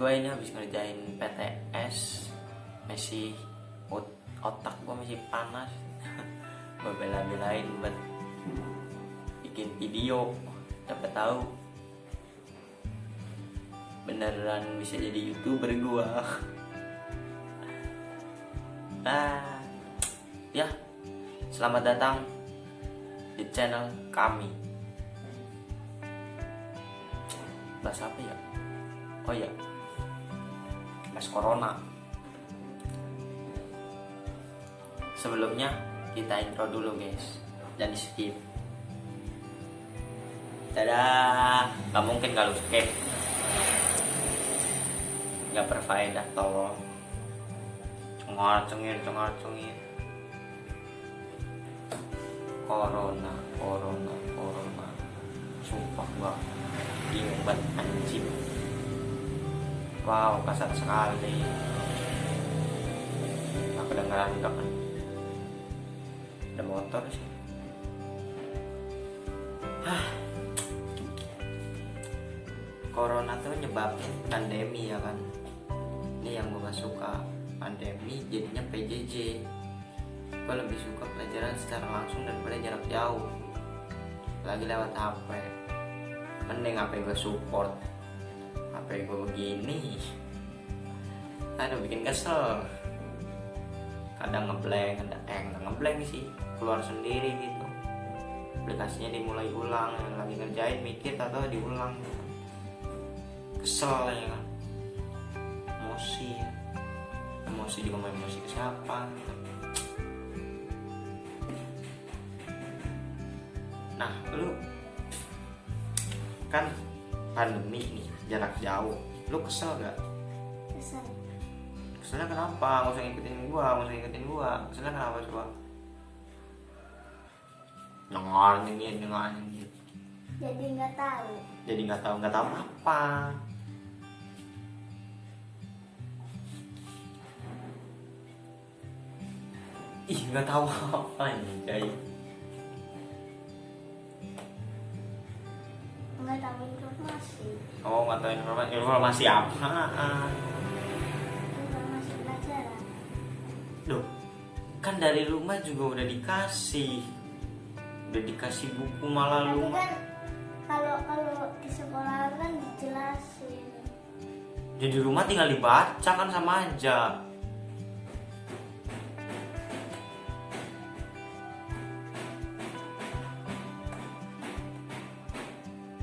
gue ini habis ngerjain PTS, masih otak gue masih panas. Gue bela-belain buat bikin video, dapat tahu beneran bisa jadi YouTuber gue. Ya, selamat datang di channel kami. Bahas apa ya? Oh ya, bahas corona. Sebelumnya kita intro dulu guys, dan di skip. Dadah, gak mungkin kalau skip. Gak berfaedah tolong. Cengar-cengir. Corona. Sumpah gua bingung banget anjing. Wow, kasar sekali. Aku dengeran enggak kan? Ada motor sih. Corona tuh nyebabin pandemi ya kan. Ini yang gue gak suka, pandemi jadinya PJJ. Gue lebih suka pelajaran secara langsung daripada jarak jauh, lagi lewat HP. Mending HP gue support, HP gue begini. Aduh bikin kesel. Kadang ngeblank, nggak ngeblank sih, keluar sendiri gitu. Aplikasinya dimulai ulang, yang lagi ngerjain mikir atau diulang. Kesel ya kan. Emosi juga mau emosi ke siapa gitu. Nah lu kan pandemi nih, jarak jauh, lu kesel gak? Keselnya kenapa? Gak usah ngikutin gua. Keselnya kenapa coba? Dengar gitu. Jadi nggak tahu apa? Ih, nggak tahu apa ini guys. nggak tahu informasi. Oh, nggak tahu informasi apa? Informasi pelajaran. Duh, kan dari rumah juga udah dikasih buku, malah Tapi lu kan kalau di sekolah kan dijelasin. jadi rumah tinggal dibaca kan sama aja.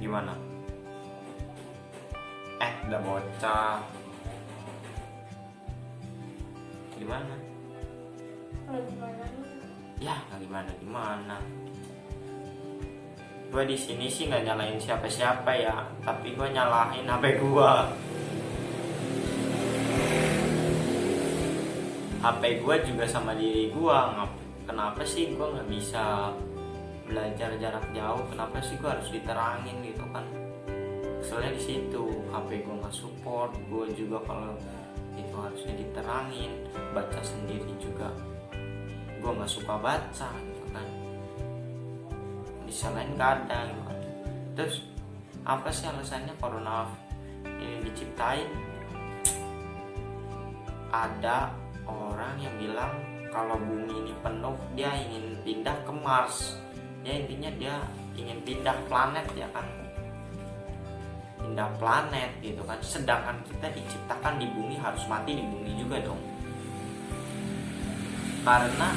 Gimana? Udah bocah. Gimana? Gimana nih? Ya, nggak gimana. Gue di sini sih nggak nyalain siapa-siapa ya, tapi gue nyalahin HP gue. HP gue juga sama diri gue. Kenapa sih gue nggak bisa belajar jarak jauh? Kenapa sih gue harus diterangin gitu kan? Soalnya di situ HP gue nggak support. Gue juga kalau itu harusnya diterangin. Baca sendiri juga gue nggak suka baca gitu kan. Disalahin kadang gitu kan. Terus apa sih alasannya corona ini diciptain? Ada orang yang bilang kalau bumi ini penuh, dia ingin pindah ke Mars. Ya intinya dia ingin pindah planet ya kan, pindah planet gitu kan. Sedangkan kita diciptakan di bumi, harus mati di bumi juga dong. Karena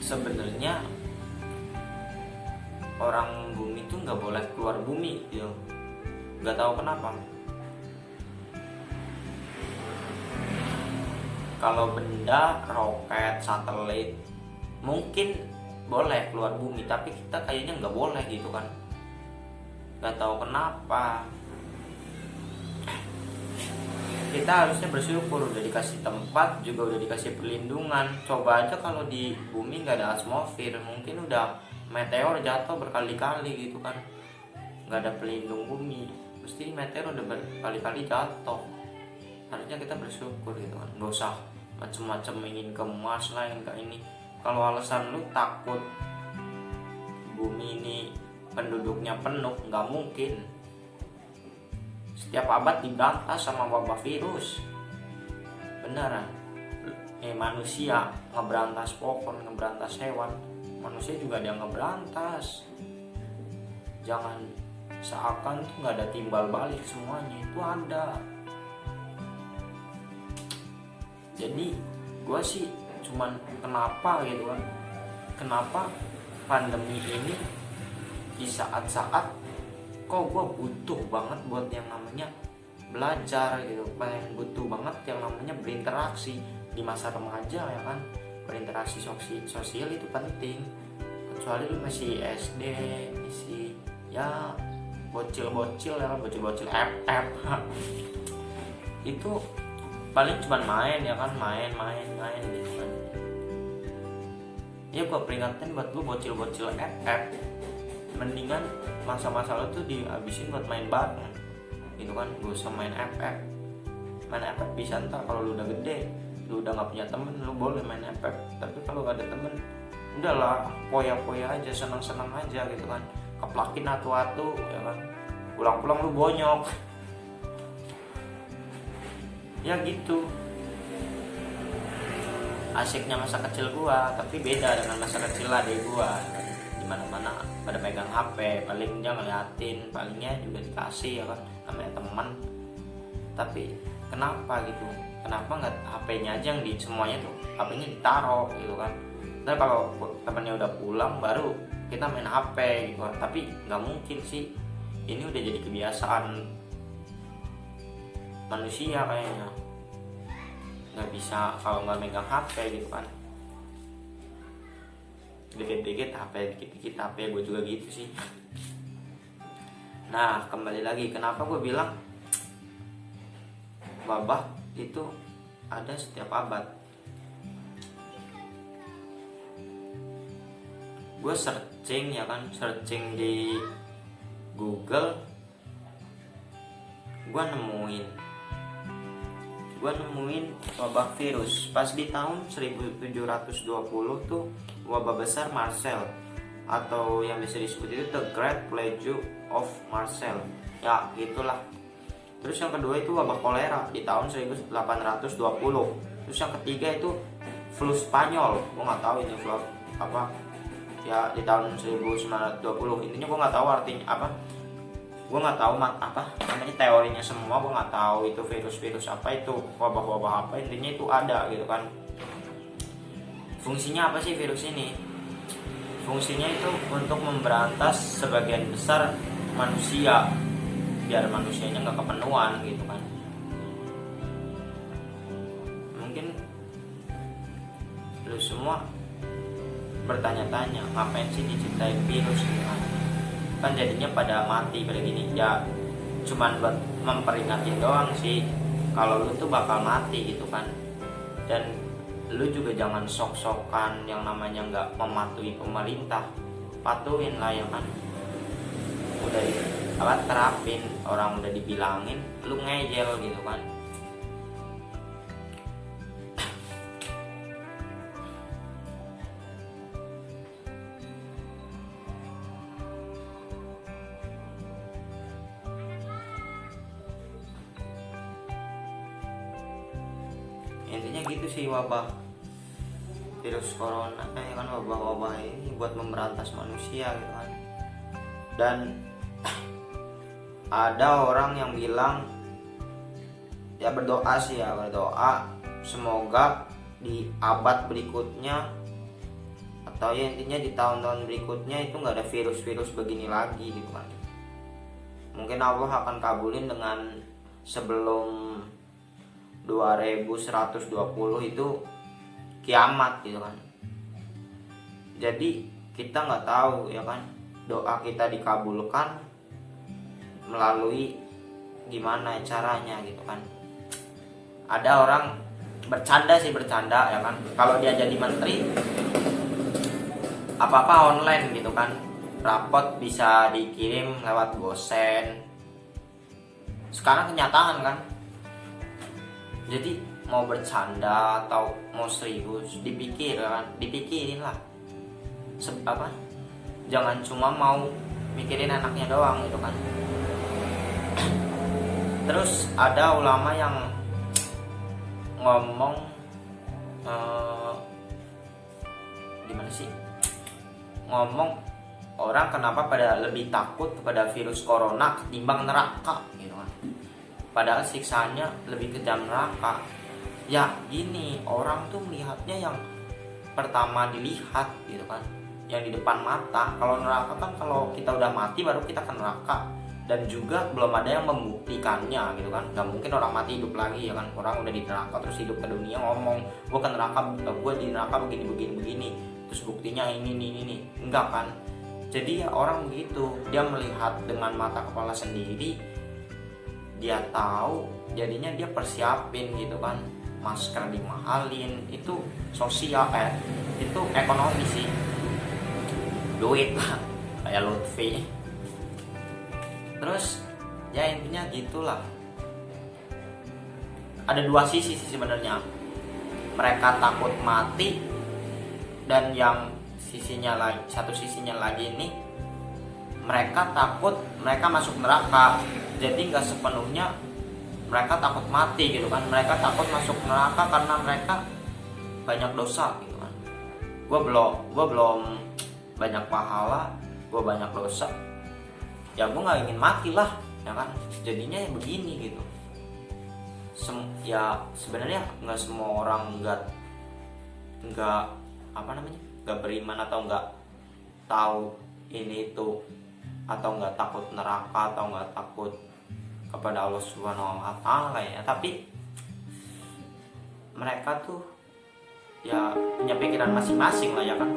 sebenarnya orang bumi itu nggak boleh keluar bumi gitu. Nggak tahu kenapa. Kalau benda, roket, satelit mungkin boleh keluar bumi, tapi kita kayaknya nggak boleh gitu kan. Nggak tahu kenapa. Kita harusnya bersyukur udah dikasih tempat, juga udah dikasih perlindungan. Coba aja kalau di bumi nggak ada atmosfer, mungkin udah meteor jatuh berkali-kali gitu kan. Nggak ada pelindung bumi, mesti meteor udah berkali-kali jatuh. Harusnya kita bersyukur gitu kan, nggak usah macem-macem ingin ke Mars lah, ingin ke ini. Kalau alasan lu takut bumi ini penduduknya penuh, nggak mungkin. setiap abad diberantas sama wabah virus. Beneran. Manusia ngeberantas pohon, ngeberantas hewan, manusia juga ada yang ngeberantas. Jangan seakan tuh nggak ada timbal balik, semuanya itu ada. Jadi gue sih cuman kenapa gitu kan, kenapa pandemi ini di saat-saat kok gue butuh banget buat yang namanya belajar gitu, pengen butuh banget yang namanya berinteraksi di masa remaja ya kan. Berinteraksi sosial itu penting, kecuali lu masih SD, masih ya bocil-bocil ya kan, bocil-bocil FF itu paling cuman main ya kan, main gitu kan. Ya gua peringatin buat lu bocil-bocil FF, mendingan masa-masa lu tuh dihabisin buat main bareng gitu kan, gak usah main FF. Main FF bisa ntar kalau lu udah gede, lu udah gak punya temen, lu boleh main FF. Tapi kalau gak ada temen, udahlah poya-poya aja, senang-senang aja gitu kan. Keplakin atu-atu ya kan, pulang-pulang lu bonyok ya gitu. Asiknya masa kecil gua, tapi beda dengan masa kecil adik gua. Dimana-mana pada pegang HP, paling dia ngeliatin, palingnya juga dikasih ya kan, namanya teman. Tapi kenapa gitu, kenapa nggak HP-nya aja yang semuanya tuh HP-nya ditaruh gitu kan. Ntar kalau temannya udah pulang baru kita main HP gitu kan. Tapi nggak mungkin sih, ini udah jadi kebiasaan manusia kayaknya. Nggak bisa kalau nggak megang HP gitu kan. Dikit-dikit HP, dikit-dikit HP, gue juga gitu sih. Nah kembali lagi, kenapa gue bilang wabah itu ada setiap abad. Gue searching ya kan, searching di Google, gue nemuin wabah virus pas di tahun 1720 tuh, wabah besar Marcel atau yang bisa disebut itu The Great Plague of Marcel ya gitulah. Terus yang kedua itu wabah kolera di tahun 1820. Terus yang ketiga itu flu Spanyol, gue nggak tahu ini flu apa ya, di tahun 1920. Intinya gue nggak tahu artinya apa, gue nggak tahu apa namanya teorinya semua, gue nggak tahu itu virus apa, itu wabah-wabah apa, intinya itu ada gitu kan. Fungsinya apa sih virus ini? Fungsinya itu untuk memberantas sebagian besar manusia, biar manusianya nggak kepenuhan gitu kan. Mungkin lu semua bertanya-tanya, ngapain sih diciptain virus gitu kan jadinya pada mati pada gini ya, cuman buat memperingatin doang sih kalau lu tuh bakal mati gitu kan. Dan lu juga jangan sok-sokan yang namanya nggak mematuhi pemerintah, patuhin lah ya kan. Udah terapin, orang udah dibilangin lu ngeyel gitu kan. Intinya gitu sih wabah virus corona ya kan, wabah-wabah ini buat memberantas manusia gitu kan. Dan ada orang yang bilang ya berdoa sih ya, berdoa semoga di abad berikutnya atau ya intinya di tahun-tahun berikutnya itu nggak ada virus-virus begini lagi gitu kan. Mungkin Allah akan kabulin dengan sebelum 2120 itu kiamat gitu kan. Jadi kita nggak tahu ya kan, doa kita dikabulkan melalui gimana caranya gitu kan. Ada orang bercanda ya kan, kalau dia jadi menteri apa-apa online gitu kan, rapot bisa dikirim lewat GoSend. Sekarang kenyataan kan. Jadi mau bercanda atau mau serius dipikirin lah. Jangan cuma mau mikirin anaknya doang gitu kan. Terus ada ulama yang ngomong gimana sih, ngomong orang kenapa pada lebih takut kepada virus corona ketimbang neraka gitu kan, padahal siksaannya lebih kejam neraka. Ya gini, orang tuh melihatnya yang pertama dilihat gitu kan, yang di depan mata. Kalau neraka kan kalau kita udah mati baru kita ke neraka, dan juga belum ada yang membuktikannya gitu kan. Nggak mungkin orang mati hidup lagi ya kan, orang udah di neraka terus hidup ke dunia ngomong gue ke neraka, gue di neraka begini terus buktinya ini enggak kan. Jadi ya orang begitu, dia melihat dengan mata kepala sendiri, dia tahu, jadinya dia persiapin gitu kan, masker dimahalin, itu sosial itu ekonomi sih, duit lah kayak Lutfi. Terus ya intinya gitulah, ada dua sisi sih sebenarnya, mereka takut mati, dan yang satu sisinya lagi ini mereka takut mereka masuk neraka. Jadi nggak sepenuhnya mereka takut mati gitu kan, mereka takut masuk neraka karena mereka banyak dosa gitu kan. Gue belum banyak pahala, gue banyak dosa, ya gue nggak ingin mati lah ya kan. Jadinya ya begini gitu. Ya sebenarnya nggak semua orang nggak nggak beriman atau nggak tahu ini itu, atau nggak takut neraka, atau nggak takut kepada Allah Subhanahu wa Ta'ala ya. Tapi mereka tuh ya punya pikiran masing-masing lah ya kan.